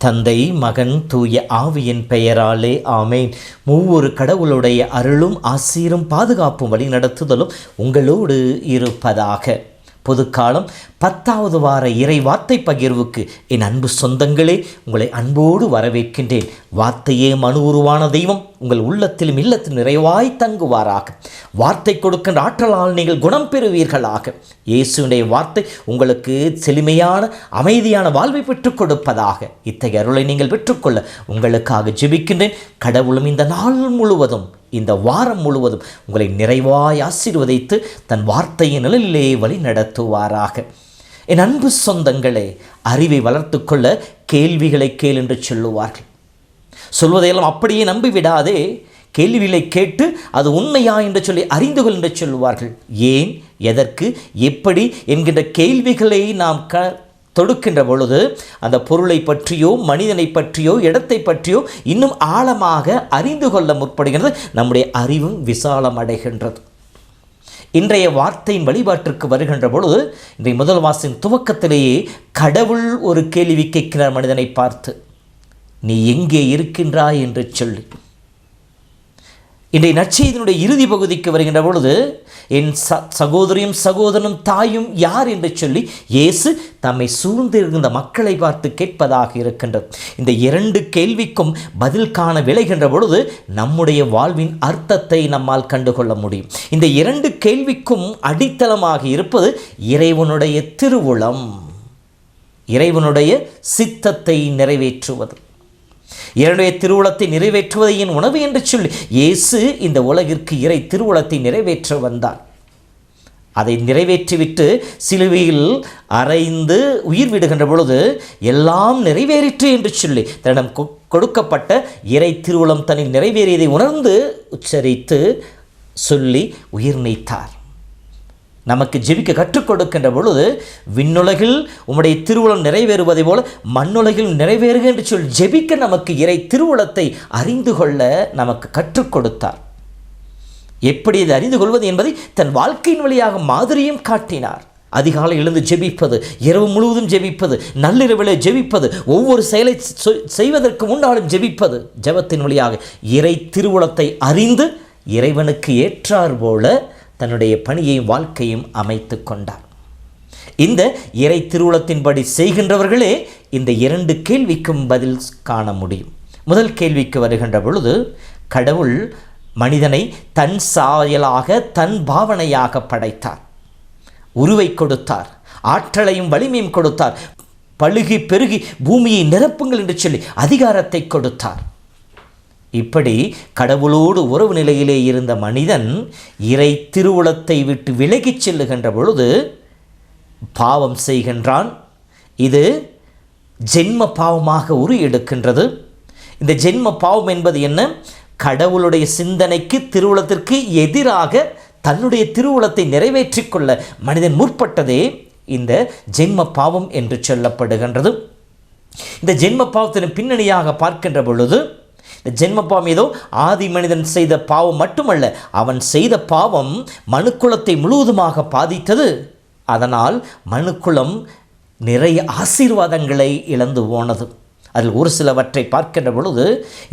தந்தை, மகன், தூய ஆவியின் பெயராலே ஆமேன். மூவொரு கடவுளுடைய அருளும் ஆசீரும் பாதுகாப்பும் வழி நடத்துதலும் உங்களோடு இருப்பதாக. பொதுக்காலம் 10வது வார இறை வார்த்தை பகிர்வுக்கு என் அன்பு சொந்தங்களே, உங்களை அன்போடு வரவேற்கின்றேன். வார்த்தையே மனு உருவான தெய்வம் உங்கள் உள்ளத்திலும் இல்லத்திலும் நிறைவாய் தங்குவாராக. வார்த்தை கொடுக்கின்ற ஆற்றலால் நீங்கள் குணம் பெறுவீர்களாக. இயேசுடைய வார்த்தை உங்களுக்கு செழுமையான அமைதியான வாழ்வை பெற்றுக் கொடுப்பதாக. இத்தகைய அருளை நீங்கள் பெற்றுக்கொள்ள உங்களுக்காக ஜெபிக்கின்றேன். கடவுளும் இந்த நாள் முழுவதும், இந்த வாரம் முழுவதும் உங்களை நிறைவாய் ஆசீர்வதித்து தன் வார்த்தையின் நிழலிலே வழி நடத்துவாராக. என் அன்பு சொந்தங்களே, அறிவை வளர்த்து கொள்ள கேள்விகளை கேள் என்று சொல்லுவார்கள். சொல்வதையெல்லாம் அப்படியே நம்பிவிடாதே, கேள்விகளை கேட்டு அது உண்மையா என்று சொல்லி அறிந்து கொள் என்று சொல்லுவார்கள். ஏன், எதற்கு, எப்படி என்கின்ற கேள்விகளை நாம் தொடுக்கின்ற பொழுது அந்த பொருளை பற்றியோ மனிதனை பற்றியோ இடத்தை பற்றியோ இன்னும் ஆழமாக அறிந்து கொள்ள முற்படுகிறது. நம்முடைய அறிவும் விசாலம் அடைகின்றது. இன்றைய வார்த்தையின் வழிபாட்டிற்கு வருகின்ற பொழுது, இன்றைய முதல் வாசின் துவக்கத்திலேயே கடவுள் ஒரு கேள்வி கேட்கிறார் மனிதனை பார்த்து, நீ எங்கே இருக்கின்றாய் என்று சொல்லி. இன்றைய நற்செய்தியினுடைய இறுதி பகுதிக்கு வருகின்ற பொழுது, என் சகோதரியும் சகோதரனும் தாயும் யார் என்று சொல்லி இயேசு தம்மை சூழ்ந்திருந்த மக்களை பார்த்து கேட்பதாக இருக்கின்றது. இந்த 2 கேள்விக்கும் பதில் காண விளைகின்ற பொழுது நம்முடைய வாழ்வின் அர்த்தத்தை நம்மால் கண்டுகொள்ள முடியும். இந்த 2 கேள்விக்கும் அடித்தளமாக இருப்பது இறைவனுடைய திருவுளம், இறைவனுடைய சித்தத்தை நிறைவேற்றுவது. இறைவனுடைய திருவுளத்தை நிறைவேற்றுவதை என் உணவு என்று சொல்லி இயேசு இந்த உலகிற்கு இறை திருவுளத்தை நிறைவேற்ற வந்தார். அதை நிறைவேற்றிவிட்டு சிலுவையில் அறைந்து உயிர் விடுகின்ற பொழுது எல்லாம் நிறைவேறிற்று என்று சொல்லி தன்னிடம் கொடுக்கப்பட்ட இறை திருவுளம் தன்னில் நிறைவேறியதை உணர்ந்து உச்சரித்து சொல்லி உயிர் நீத்தார். நமக்கு ஜெபிக்க கற்றுக் கொடுக்கின்ற பொழுது, விண்ணுலகில் உம்முடைய திருவுளம் நிறைவேறுவதை போல மண்ணுலகில் நிறைவேறுக என்று சொல்லி ஜெபிக்க நமக்கு இறை திருவுளத்தை அறிந்து கொள்ள நமக்கு கற்றுக் கொடுத்தார். எப்படி இதை அறிந்து கொள்வது என்பதை தன் வாழ்க்கையின் வழியாக மாதிரியும் காட்டினார். அதிகாலை எழுந்து ஜெபிப்பது, இரவு முழுவதும் ஜெபிப்பது, நள்ளிரவிலே ஜெபிப்பது, ஒவ்வொரு செயலை செய்வதற்கு முன்னாலும் ஜெபிப்பது, ஜெபத்தின் வழியாக இறை திருவுளத்தை அறிந்து இறைவனுக்கு ஏற்றார் போல தன்னுடைய பணியையும் வாழ்க்கையும் அமைத்து கொண்டார். இந்த இறை திருவுளத்தின்படி செய்கின்றவர்களே இந்த 2 கேள்விக்கும் பதில் காண முடியும். முதல் கேள்விக்கு வருகின்ற பொழுது, கடவுள் மனிதனை தன் சாயலாக தன் பாவனையாக படைத்தார். உருவை கொடுத்தார், ஆற்றலையும் வலிமையும் கொடுத்தார். பழுகி பெருகி பூமியை நிரப்புங்கள் என்று சொல்லி அதிகாரத்தை கொடுத்தார். இப்படி கடவுளோடு உறவு நிலையிலே இருந்த மனிதன் இறை திருவுளத்தை விட்டு விலகிச் செல்லுகின்ற பொழுது பாவம் செய்கின்றான். இது ஜென்ம பாவமாக உரு எடுக்கின்றது. இந்த ஜென்ம பாவம் என்பது என்ன? கடவுளுடைய சிந்தனைக்கு, திருவுளத்திற்கு எதிராக தன்னுடைய திருவுளத்தை நிறைவேற்றிக் கொள்ள மனிதன் முற்பட்டதே இந்த ஜென்ம பாவம் என்று சொல்லப்படுகின்றது. இந்த ஜென்ம பாவத்தின் பின்னணியாக பார்க்கின்ற பொழுது, இந்த ஜென்ம பாவம் ஏதோ ஆதி மனிதன் செய்த பாவம் மட்டுமல்ல, அவன் செய்த பாவம் மனுக்குலத்தை முழுவதுமாக பாதித்தது. அதனால் மனுக்குலம் நிறைய ஆசீர்வாதங்களை இழந்து போனது. அதில் ஒரு சிலவற்றை பார்க்கின்ற பொழுது,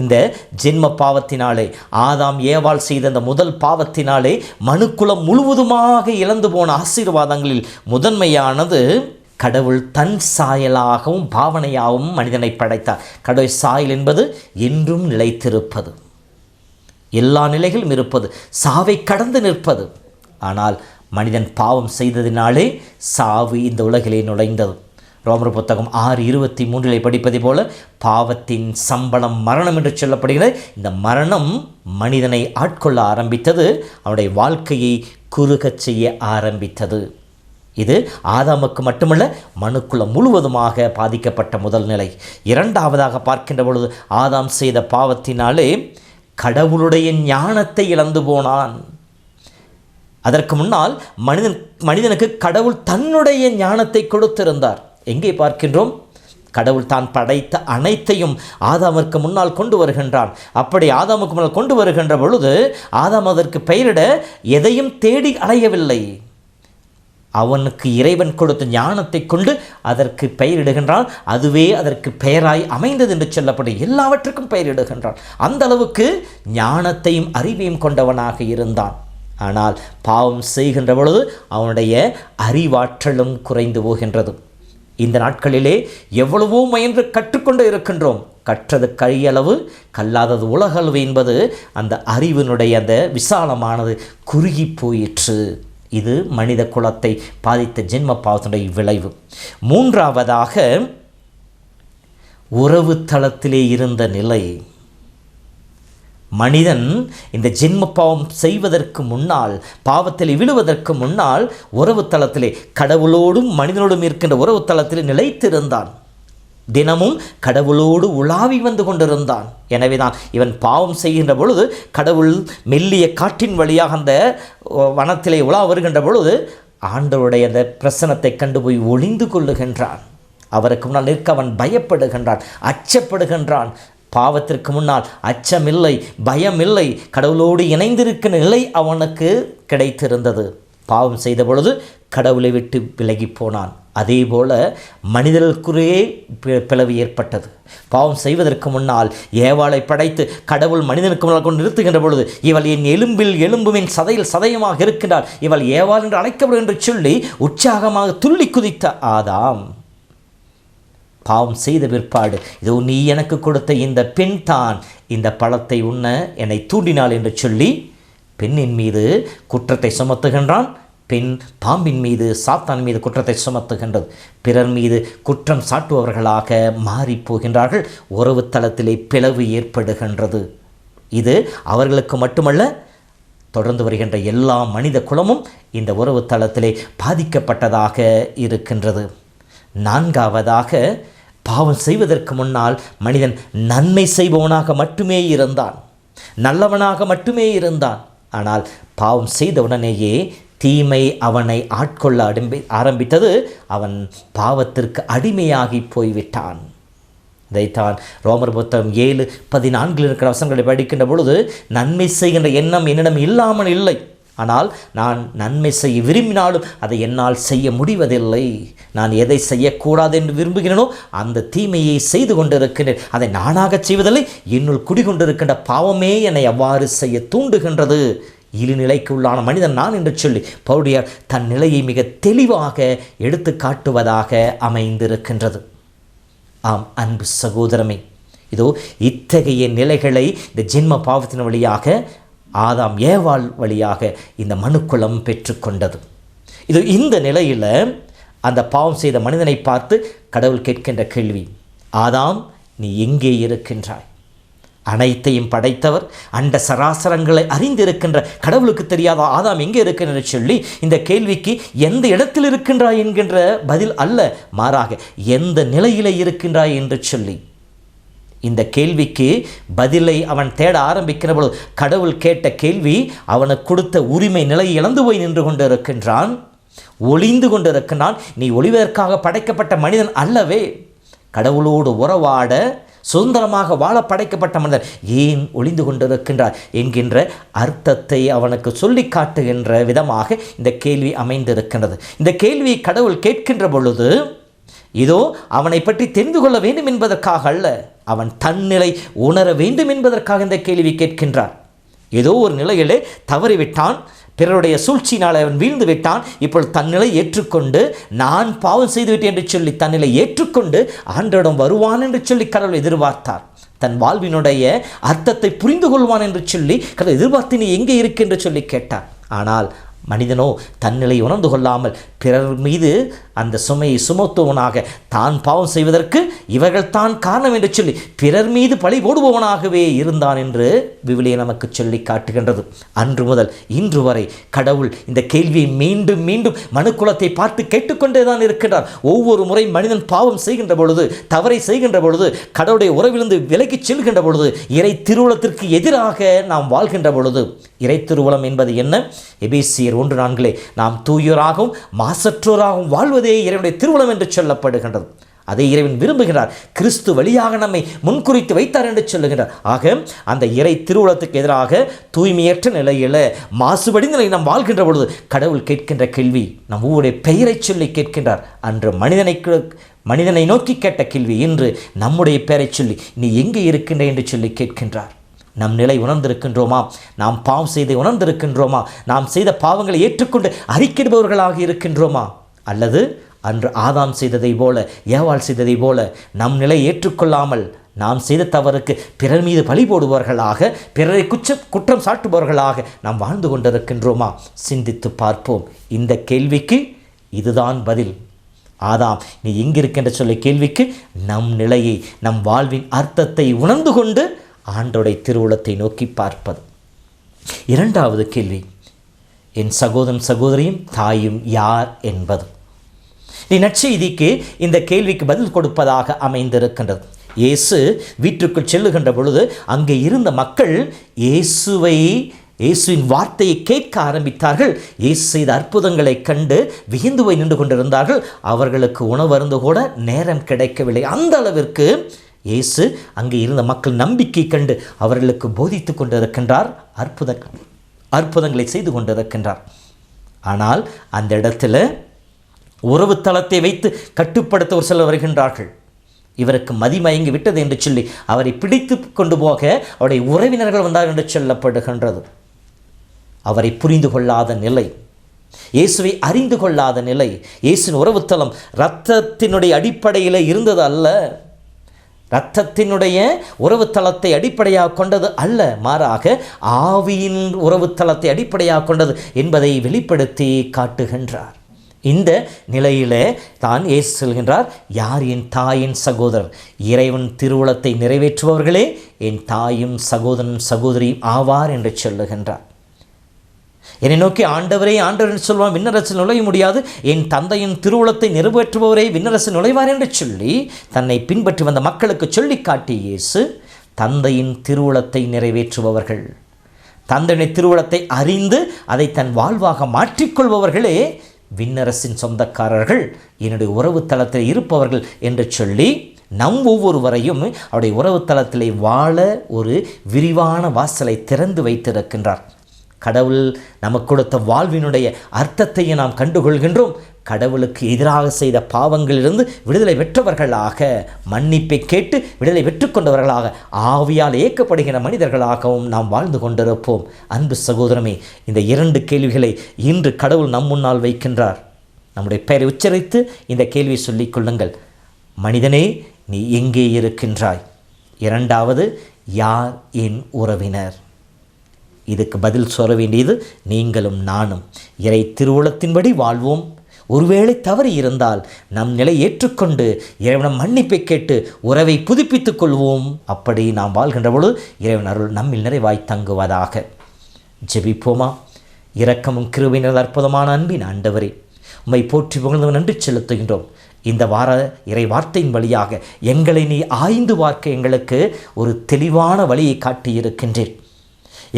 இந்த ஜென்ம பாவத்தினாலே, ஆதாம் ஏவாள் செய்த அந்த முதல் பாவத்தினாலே மனுக்குலம் முழுவதுமாக இழந்து போன ஆசீர்வாதங்களில் முதன்மையானது, கடவுள் தன் சாயலாகவும் பாவனையாகவும் மனிதனை படைத்தார். கடவுள் சாயல் என்பது என்றும் நிலைத்திருப்பது, எல்லா நிலைகளும் இருப்பது, சாவை கடந்து நிற்பது. ஆனால் மனிதன் பாவம் செய்ததினாலே சாவு இந்த உலகிலே நுழைந்தது. ரோமர் புத்தகம் 6:23 படிப்பதை போல, பாவத்தின் சம்பளம் மரணம் என்று சொல்லப்படுகிறது. இந்த மரணம் மனிதனை ஆட்கொள்ள ஆரம்பித்தது, அவனுடைய வாழ்க்கையை குறுகச் செய்ய ஆரம்பித்தது. இது ஆதாமுக்கு மட்டுமல்ல, மனுக்குலம் முழுவதுமாக பாதிக்கப்பட்ட முதல் நிலை. இரண்டாவதாக பார்க்கின்ற பொழுது, ஆதாம் செய்த பாவத்தினாலே கடவுளுடைய ஞானத்தை இழந்து போனான். அதற்கு முன்னால் மனிதனுக்கு கடவுள் தன்னுடைய ஞானத்தை கொடுத்திருந்தார். எங்கே பார்க்கின்றோம்? கடவுள் தான் படைத்த அனைத்தையும் ஆதாமுக்கு முன்னால் கொண்டு வருகின்றான். அப்படி ஆதாமுக்கு முன்னால் கொண்டு வருகின்ற பொழுது ஆதாம் அதற்கு பெயரிட எதையும் தேடி அலையவில்லை. அவனுக்கு இறைவன் கொடுத்த ஞானத்தை கொண்டு அதற்கு பெயரிடுகின்றான். அதுவே அதற்கு பெயராய் அமைந்தது என்று சொல்லப்படும். எல்லாவற்றுக்கும் பெயரிடுகின்றான். அந்த அளவுக்கு ஞானத்தையும் அறிவையும் கொண்டவனாக இருந்தான். ஆனால் பாவம் செய்கின்ற பொழுது அவனுடைய அறிவாற்றலும் குறைந்து போகின்றது. இந்த நாட்களிலே எவ்வளவோ முயன்று கற்றுக்கொண்டு இருக்கின்றோம். கற்றது கையளவு, கல்லாதது உலகளவு என்பது அந்த அறிவினுடைய அந்த விசாலமானது குறுகி போயிற்று. இது மனித குலத்தை பாதித்த ஜென்ம பாவத்தினுடைய விளைவு. மூன்றாவதாக, உறவு தளத்திலே இருந்த நிலை. மனிதன் இந்த ஜென்ம பாவம் செய்வதற்கு முன்னால், பாவத்தில் விழுவதற்கு முன்னால் உறவு தளத்திலே, கடவுளோடும் மனிதனோடும் இருக்கின்ற உறவு தளத்திலே நிலைத்திருந்தான். தினமும் கடவுளோடு உலாவி வந்து கொண்டிருந்தான். எனவேதான் இவன் பாவம் செய்கின்ற பொழுது கடவுள் மெல்லிய காற்றின் வழியாக அந்த வனத்திலே உலா வருகின்ற பொழுது ஆண்டவருடைய அந்த பிரசனத்தை கண்டு போய் ஒளிந்து கொள்ளுகின்றான். அவருக்கு முன்னால் நிற்க அவன் பயப்படுகின்றான், அச்சப்படுகின்றான். பாவத்திற்கு முன்னால் அச்சமில்லை, பயமில்லை, கடவுளோடு இணைந்திருக்கிற நிலை அவனுக்கு கிடைத்திருந்தது. பாவம் செய்த பொழுது கடவுளை விட்டு விலகி போனான். அதே போல மனிதர்களுக்குள்ளேயே பிளவு ஏற்பட்டது. பாவம் செய்வதற்கு முன்னால் ஏவாளை படைத்து கடவுள் மனிதனுக்கு முன்னால் கொண்டு நிறுத்துகின்ற பொழுது, இவள் என் எலும்பில் எலும்பும் என் சதையில் சதையுமாக இருக்கின்றாள், இவள் ஏவாள் என்று அழைக்கப்படும் என்று சொல்லி உற்சாகமாக துள்ளி குதித்த ஆதாம், பாவம் செய்த பிற்பாடு, இதோ நீ எனக்கு கொடுத்த இந்த பெண் தான் இந்த பழத்தை உண்ண என்னை தூண்டினாள் என்று சொல்லி பெண்ணின் மீது குற்றத்தை சுமத்துகின்றான். பெண் பாம்பின் மீது, சாத்தான் மீது குற்றத்தை சுமத்துகின்றது. பிறர் மீது குற்றம் சாட்டுபவர்களாக மாறிப்போகின்றார்கள். உறவு தளத்திலே பிளவு ஏற்படுகின்றது. இது அவர்களுக்கு மட்டுமல்ல, தொடர்ந்து வருகின்ற எல்லா மனித குலமும் இந்த உறவு தளத்திலே பாதிக்கப்பட்டதாக இருக்கின்றது. நான்காவதாக, பாவம் செய்வதற்கு முன்னால் மனிதன் நன்மை செய்பவனாக மட்டுமே இருந்தான், நல்லவனாக மட்டுமே இருந்தான். ஆனால் பாவம் செய்தவுடனேயே தீமை அவனை ஆட்கொள்ள ஆரம்பித்தது. அவன் பாவத்திற்கு அடிமையாகி போய்விட்டான். இதைத்தான் ரோமர் புத்தகம் 7:14 இருக்கிற வசனங்களை படிக்கின்ற பொழுது, நன்மை செய்கின்ற எண்ணம் என்னிடம் இல்லாமல் இல்லை, ஆனால் நான் நன்மை செய்ய விரும்பினாலும் அதை என்னால் செய்ய முடிவதில்லை. நான் எதை செய்யக்கூடாது என்று விரும்புகிறேனோ அந்த தீமையை செய்து கொண்டிருக்கிறேன். அதை நானாக செய்வதில்லை, என்னுள் குடிகொண்டிருக்கின்ற பாவமே என்னை அவ்வாறு செய்ய தூண்டுகின்றது. இழிநிலைக்கு உள்ளான மனிதன் நான் என்று சொல்லி பவுலியார் தன் நிலையை மிக தெளிவாக எடுத்து காட்டுவதாக அமைந்திருக்கின்றது. ஆம் அன்பு சகோதரமே, இதோ இத்தகைய நிலைகளை இந்த ஜென்ம பாவத்தின் வழியாக ஆதாம் ஏவாள் வழியாக இந்த மனுக்குலம் பெற்றுக்கொண்டது. இது இந்த நிலையில் அந்த பாவம் செய்த மனிதனை பார்த்து கடவுள் கேட்கின்ற கேள்வி, ஆதாம் நீ எங்கே இருக்கின்றாய்? அனைத்தையும் படைத்தவர், அண்ட சராசரங்களை அறிந்திருக்கின்ற கடவுளுக்கு தெரியாத ஆதாம் எங்கே இருக்கின்ற சொல்லி இந்த கேள்விக்கு எந்த இடத்தில் இருக்கின்றாய் என்கின்ற பதில் அல்ல, மாறாக எந்த நிலையிலே இருக்கின்றாய் என்று சொல்லி இந்த கேள்விக்கு பதிலை அவன் தேட ஆரம்பிக்கிற பொழுது கடவுள் கேட்ட கேள்வி அவனுக்கு கொடுத்த உரிமை நிலையை இழந்து போய் நின்று கொண்டு இருக்கின்றான், ஒளிந்து கொண்டு இருக்கின்றான். நீ ஒளிவதற்காக படைக்கப்பட்ட மனிதன் அல்லவே, கடவுளோடு உறவாட சுதந்திரமாக வாழ படைக்கப்பட்ட மனிதன் ஏன் ஒளிந்து கொண்டிருக்கின்றார் என்கின்ற அர்த்தத்தை அவனுக்கு சொல்லி காட்டுகின்ற விதமாக இந்த கேள்வி அமைந்திருக்கின்றது. இந்த கேள்வியை கடவுள் கேட்கின்ற பொழுது இதோ அவனை பற்றி தெரிந்து கொள்ள வேண்டும் என்பதற்காக அல்ல, அவன் தன்னிலை உணர வேண்டும் என்பதற்காக இந்த கேள்வி கேட்கின்றார். ஏதோ ஒரு நிலையிலே தவறிவிட்டான், பிறருடைய சூழ்ச்சியினால் அவன் வீழ்ந்து விட்டான். இப்பொழுது தன்னிலை ஏற்றுக்கொண்டு நான் பாவம் செய்துவிட்டேன் என்று சொல்லி தன்னிலை ஏற்றுக்கொண்டு ஆண்டவரிடம் வருவான் என்று சொல்லி கடவுள் எதிர்பார்த்தார். தன் வாழ்வினுடைய அர்த்தத்தை புரிந்து கொள்வான் என்று சொல்லி கடவுள் எதிர்பார்த்து நீ எங்கே இருக்கு என்று சொல்லி கேட்டார். ஆனால் மனிதனோ தன்னிலை உணர்ந்து கொள்ளாமல் பிறர் மீது அந்த சுமையை சுமத்துவனாக, தான் பாவம் செய்வதற்கு இவர்கள் தான் காரணம் என்று சொல்லி பிறர் மீது பழி போடுபவனாகவே இருந்தான் என்று விவிலியம் நமக்கு சொல்லி காட்டுகின்றது. அன்று முதல் இன்று வரை கடவுள் இந்த கேள்வியை மீண்டும் மீண்டும் மனுக்குலத்தை பார்த்து கேட்டுக்கொண்டே தான் இருக்கின்றார். ஒவ்வொரு முறை மனிதன் பாவம் செய்கின்ற பொழுது, தவறை செய்கின்ற பொழுது, கடவுளுடைய உறவிலிருந்து விலகிச் செல்கின்ற பொழுது, இறை திருவுளத்திற்கு எதிராக நாம் வாழ்கின்ற பொழுது, இறை திருவுளம் என்பது என்ன? எபேசியர் 1:4 நாம் தூயோராகவும் மாசற்றோராகவும் வாழ்வதே இறைவனுடைய திருவுளம் என்று சொல்லப்படுகின்றது. அதை இறைவன் விரும்புகிறார். கிறிஸ்து வழியாக நம்மை முன்குறித்து வைத்தார் என்று சொல்லுகிறார். ஆக அந்த இறை திருவுளத்துக்கு எதிராக தூய்மையற்ற நிலையில் மாசுபடிந்த நிலையில் நாம் வாழ்கின்ற பொழுது கடவுள் கேட்கின்ற கேள்வி நம் ஊருடைய பெயரை சொல்லி கேட்கின்றார். அன்று மனிதனை நோக்கி கேட்ட கேள்வி இன்று நம்முடைய பெயரை சொல்லி நீ எங்கே இருக்கின்ற என்று சொல்லி கேட்கின்றார். நம் நிலை உணர்ந்திருக்கின்றோமா? நாம் பாவம் செய்து உணர்ந்திருக்கின்றோமா? நாம் செய்த பாவங்களை ஏற்றுக்கொண்டு அறிக்கிடுபவர்களாக இருக்கின்றோமா? அல்லது அன்று ஆதாம் செய்ததை போல, ஏவாள் செய்ததை போல நம் நிலை ஏற்றுக்கொள்ளாமல் நாம் செய்த தவறுக்கு பிறர் மீது பழி போடுபவர்களாக, பிறரை குற்றம் சாட்டுபவர்களாக நாம் வாழ்ந்து கொண்டிருக்கின்றோமா? சிந்தித்து பார்ப்போம். இந்த கேள்விக்கு இதுதான் பதில். ஆதாம் நீ எங்கிருக்கின்ற சொல்ல கேள்விக்கு நம் நிலையை, நம் வாழ்வின் அர்த்தத்தை உணர்ந்து கொண்டு ஆண்டோடைய திருவுளத்தை நோக்கி பார்ப்பது. இரண்டாவது கேள்வி, என் சகோதரன் சகோதரியும் தாயும் யார் என்பது. நீ நற்செய்திக்கு இந்த கேள்விக்கு பதில் கொடுப்பதாக அமைந்திருக்கின்றது. இயேசு வீட்டுக்குள் செல்லுகின்ற பொழுது அங்கே இருந்த மக்கள் இயேசுவின் வார்த்தையை கேட்க ஆரம்பித்தார்கள். இயேசு செய்த அற்புதங்களை கண்டு வியந்து போய் நின்று கொண்டிருந்தார்கள். அவர்களுக்கு உணவருந்து கூட நேரம் கிடைக்கவில்லை. அந்த அளவிற்கு இயேசு அங்கே இருந்த மக்கள் நம்பிக்கை கண்டு அவர்களுக்கு போதித்து கொண்டிருக்கின்றார். அற்புதங்களை செய்து கொண்டிருக்கின்றார். ஆனால் அந்த இடத்துல உறவு தளத்தை வைத்து கட்டுப்படுத்த ஒரு சிலர் வருகின்றார்கள். இவருக்கு மதிமயங்கி விட்டது என்று சொல்லி அவரை பிடித்து கொண்டு போக அவருடைய உறவினர்கள் வந்தார் என்று சொல்லப்படுகின்றது. அவரை புரிந்து கொள்ளாத நிலை, இயேசுவை அறிந்து கொள்ளாத நிலை. இயேசுவின் உறவுத்தலம் இரத்தத்தினுடைய அடிப்படையில் இருந்தது அல்ல, இரத்தத்தினுடைய உறவுத்தலத்தை அடிப்படையாக கொண்டது அல்ல, மாறாக ஆவியின் உறவுத்தலத்தை அடிப்படையாக கொண்டது என்பதை வெளிப்படுத்தி காட்டுகின்றார். இந்த நிலையிலே தான் இயேசு சொல்கின்றார், யார் என் தாயின் சகோதரர்? இறைவன் திருவுளத்தை நிறைவேற்றுபவர்களே என் தாயும் சகோதரன் சகோதரியும் ஆவார் என்று சொல்லுகின்றார். என்னை நோக்கி ஆண்டவரே ஆண்டவர் என்று சொல்வான், விண்ணரசில் நுழைய முடியாது. என் தந்தையின் திருவுளத்தை நிறைவேற்றுபவரே விண்ணரசில் நுழைவார் என்று சொல்லி தன்னை பின்பற்றி வந்த மக்களுக்கு சொல்லி காட்டிய இயேசு, தந்தையின் திருவுளத்தை நிறைவேற்றுபவர்கள், தந்தையின் திருவுளத்தை அறிந்து அதை தன் வாழ்வாக மாற்றிக்கொள்பவர்களே விண்ணரசின் சொந்தக்காரர்கள், என்னுடைய உறவு தளத்தில் இருப்பவர்கள் என்று சொல்லி நம் ஒவ்வொருவரையும் அவருடைய உறவு தளத்திலே வாழ ஒரு விரிவான வாசலை திறந்து வைத்திருக்கின்றார். கடவுள் நமக்கு கொடுத்த வாழ்வினுடைய அர்த்தத்தையும் நாம் கண்டுகொள்கின்றோம். கடவுளுக்கு எதிராக செய்த பாவங்களிலிருந்து விடுதலை பெற்றவர்களாக, மன்னிப்பை கேட்டு விடுதலை பெற்றுக்கொண்டவர்களாக, ஆவியால் இயக்கப்படுகிற மனிதர்களாகவும் நாம் வாழ்ந்து கொண்டிருப்போம். அன்பு சகோதரமே, இந்த இரண்டு கேள்விகளை இன்று கடவுள் நம் முன்னால் வைக்கின்றார். நம்முடைய பெயரை உச்சரித்து இந்த கேள்வியை சொல்லிக் கொள்ளுங்கள். மனிதனே, நீ எங்கே இருக்கின்றாய்? இரண்டாவது, யார் என் உறவினர்? இதுக்கு பதில் சொல்ல வேண்டியது நீங்களும் நானும். இறை திருவுளத்தின்படி வாழ்வோம். ஒருவேளை தவறு இருந்தால் நம் நிலை ஏற்றுக்கொண்டு இறைவனம் மன்னிப்பை கேட்டு உறவை புதுப்பித்துக் கொள்வோம். அப்படி நாம் வாழ்கின்ற பொழுது இறைவன் அருள் நம்மில் நிறைவாய் தங்குவதாக. ஜெபிப்போமா. இரக்கமும் கிருபை நிறைந்த அற்புதமான அன்பின் ஆண்டவரே, உம்மை போற்றி புகழ்ந்து நன்றி செலுத்துகின்றோம். இந்த வார இறை வார்த்தையின் வழியாக எங்களை நீ ஆய்ந்து பார்க்க எங்களுக்கு ஒரு தெளிவான வழியை காட்டியிருக்கின்றேன்.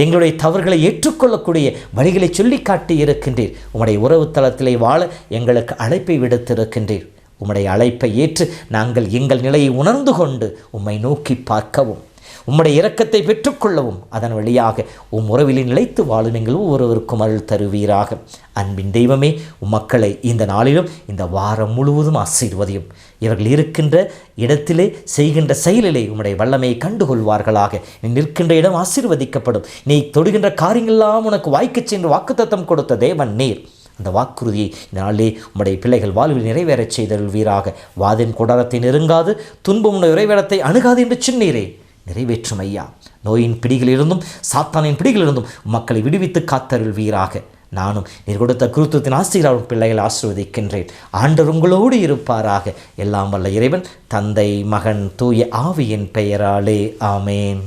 எங்களுடைய தவறுகளை ஏற்றுக்கொள்ளக்கூடிய வழிகளை சொல்லி காட்டி இருக்கின்றீர். உம்முடைய உறவு தளத்திலே வாழ எங்களுக்கு அழைப்பை விடுத்திருக்கின்றீர். உம்முடைய அழைப்பை ஏற்று நாங்கள் எங்கள் நிலையை உணர்ந்து கொண்டு உம்மை நோக்கி பார்க்கவும், உம்முடைய இரக்கத்தை பெற்றுக்கொள்ளவும், அதன் வழியாக உறவிலே நிலைத்து வாழும் எங்கள் ஒவ்வொருவருக்கும் அருள் தருவீராக. அன்பின் தெய்வமே, மக்களை இந்த நாளிலும் இந்த வாரம் முழுவதும் ஆசீர்வதியும். இவர்கள் இருக்கின்ற இடத்திலே செய்கின்ற செயலிலே உம்முடைய வல்லமையை கண்டுகொள்வார்களாக. நீ நிற்கின்ற இடம் ஆசீர்வதிக்கப்படும். நீ தொடுகின்ற காரியங்களெல்லாம் உனக்கு வாய்க்கச் சென்று வாக்குத்தத்தம் கொடுத்த தேவன் நீர். அந்த வாக்குறுதியை இந்த நாளிலே உம்முடைய பிள்ளைகள் வாழ்வில் நிறைவேறச் செய்தருள்வீராக. வாதின் கூடாரத்தை நெருங்காது, துன்பம் உன்னுடைய உறைவிடத்தை அணுகாது என்று சொன்னீரே, நிறைவேற்றும் ஐயா. நோயின் பிடிகளிலிருந்தும் சாத்தானின் பிடிகளிலிருந்தும் மக்களை விடுவித்து காத்தருள்வீராக. நானும் நீர் கொடுத்த கிறிஸ்துவின் ஆசீர்வாதம் பிள்ளைகளை ஆசீர்வதிக்கின்றேன். ஆண்டவர் உங்களோடு இருப்பாராக. எல்லாம் வல்ல இறைவன், தந்தை, மகன், தூய ஆவியின் பெயராலே ஆமேன்.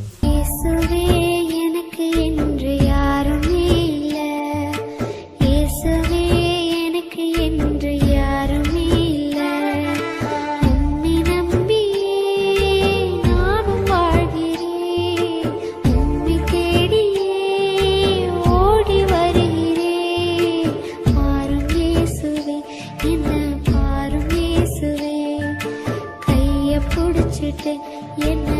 முடிச்சிட்டு என்ன